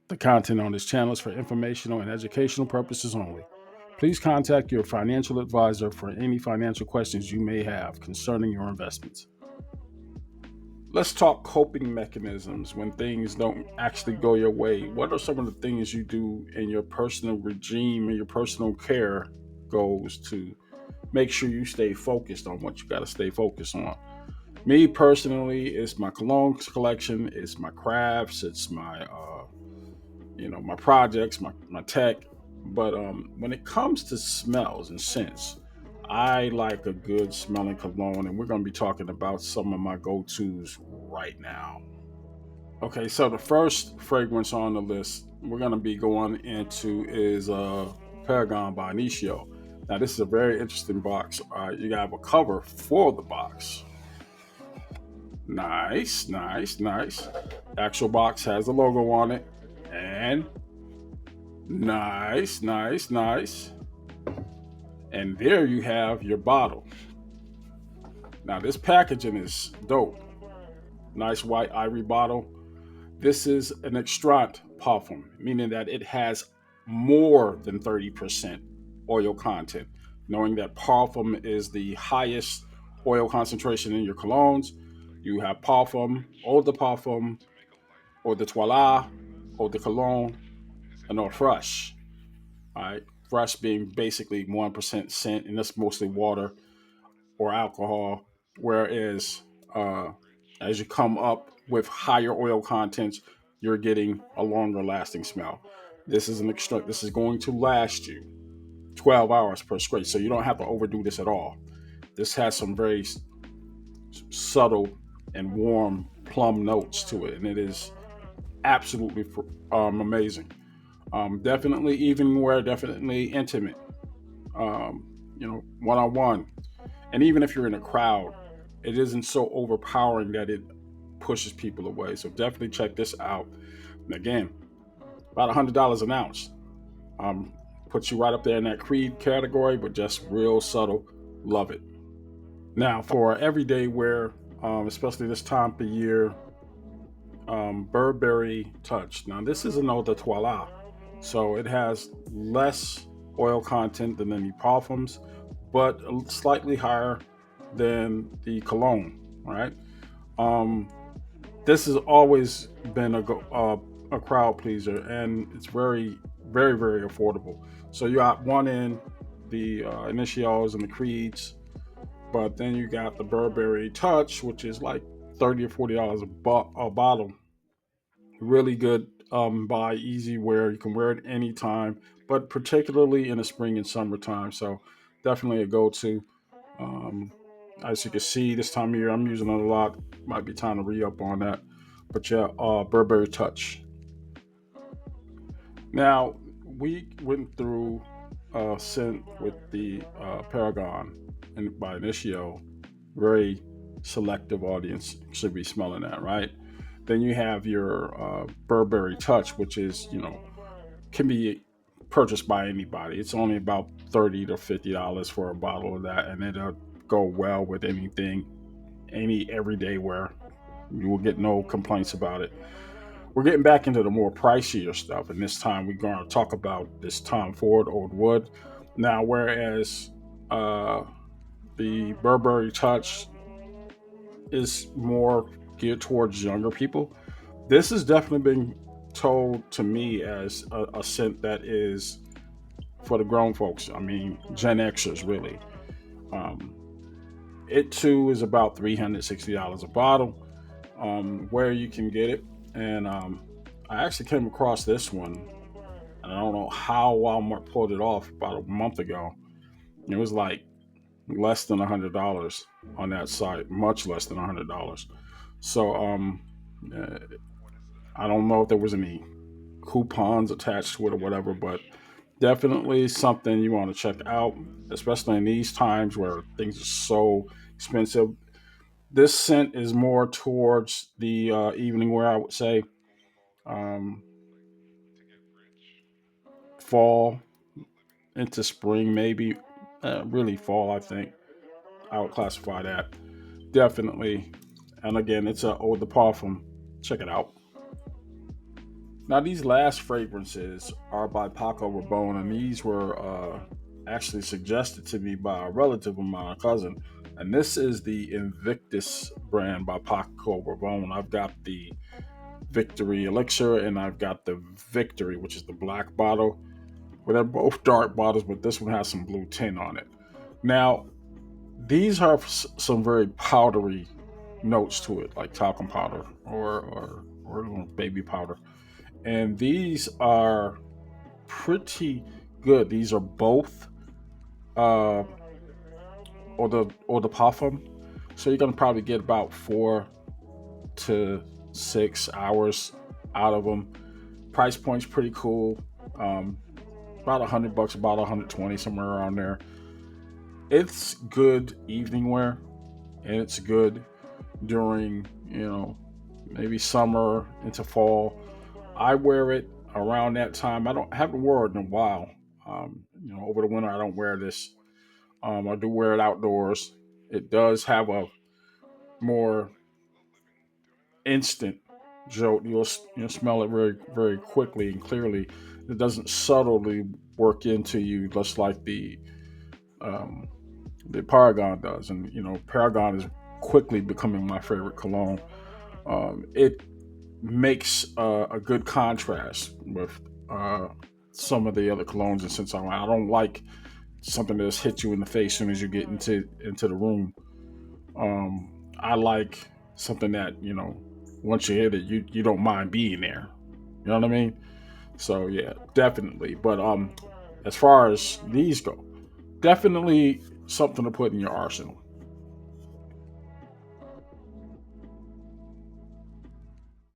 The content on this channel is for informational and educational purposes only. Please contact your financial advisor for any financial questions you may have concerning your investments. Let's talk coping mechanisms when things don't actually go your way. What are some of the things you do in your personal regime and your personal care goals to make sure you stay focused on what you got to stay focused on? Me personally, it's my cologne collection, it's my crafts, it's my my projects, my tech. But when it comes to smells and scents, I like a good smelling cologne, and we're going to be talking about some of my go-tos right now. Okay, so the first fragrance on the list we're going to be going into is Paragon by Initio. Now, this is a very interesting box. You have a cover for the box. Nice, nice, nice. Actual box has a logo on it, and nice, nice, nice. And there you have your bottle. Now, this packaging is dope. Nice white ivory bottle. This is an extract parfum, meaning that it has more than 30% oil content. Knowing that parfum is the highest oil concentration in your colognes, you have parfum, eau de parfum, eau de toilette, eau de cologne, and eau fresh. All right, fresh being basically 1% scent, and that's mostly water or alcohol. Whereas uh, as you come up with higher oil contents, you're getting a longer lasting smell. This is an extract. This is going to last you 12 hours per spray, so you don't have to overdo this at all. This has some very subtle and warm plum notes to it, and it is absolutely amazing. Definitely evening wear, definitely intimate. Um, one on one. And even if you're in a crowd, it isn't so overpowering that it pushes people away. So definitely check this out. And again, about $100 an ounce. Um, Puts you right up there in that Creed category, but just real subtle. Love it. Now, for everyday wear, especially this time of year, Burberry Touch. Now, this is an eau de toilette, so it has less oil content than any parfums, but slightly higher than the cologne. Right? Um, this has always been a crowd pleaser, and it's very, very, very affordable. So you got one in the Initials and the Creeds, but then you got the Burberry Touch, which is like $30 or $40 a bottle. Really good buy, easy wear. You can wear it anytime, but particularly in the spring and summertime. So definitely a go-to. Um, as you can see, this time of year I'm using it a lot. Might be time to re-up on that. But yeah, Burberry Touch. Now we went through scent with the Paragon and by Initio. Very selective audience should be smelling that, right? Then you have your Burberry Touch, which is can be purchased by anybody. It's only about $30 to $50 for a bottle of that, and it'll go well with anything, any everyday wear. You will get no complaints about it. We're getting back into the more pricier stuff, and this time we're going to talk about this Tom Ford Old Wood. Now, whereas uh, the Burberry Touch is more geared towards younger people, this has definitely been told to me as a scent that is for the grown folks. I mean, Gen Xers, really. Um, it too is about $360 a bottle, where you can get it. And I actually came across this one, and I don't know how Walmart pulled it off about a month ago. It was like less than $100 on that site, much less than $100. So uh, I don't know if there was any coupons attached to it or whatever, but definitely something you want to check out, especially in these times where things are so expensive. This scent is more towards the evening wear, I would say. Um, Fall into spring, maybe. Really fall, I think. I would classify that. Definitely. And again, it's a eau de parfum. Check it out. Now, these last fragrances are by Paco Rabanne, and these were actually suggested to me by a relative of mine, a cousin. And this is the Invictus brand by Paco Rabanne. I've got the Victory Elixir, and I've got the Victory, which is the black bottle. Well, they're both dark bottles, but this one has some blue tint on it. Now, these have some very powdery notes to it, like talcum powder or baby powder. And these are pretty good. These are both uh, or the parfum. So you're gonna probably get about 4 to 6 hours out of them. Price point's pretty cool. Um, about $100, about 120, somewhere around there. It's good evening wear, and it's good during maybe summer into fall. I wear it around that time. I haven't worn it in a while. Over the winter I don't wear this. I do wear it outdoors. It does have a more instant jolt. You'll smell it very very quickly and clearly. It doesn't subtly work into you, just like um, the Paragon does. And Paragon is quickly becoming my favorite cologne. It makes a good contrast with some of the other colognes and scents. I don't like something that just hits you in the face as soon as you get into the room. I like something that once you hit it, you don't mind being there. You know what I mean? So yeah, definitely. But as far as these go, definitely something to put in your arsenal.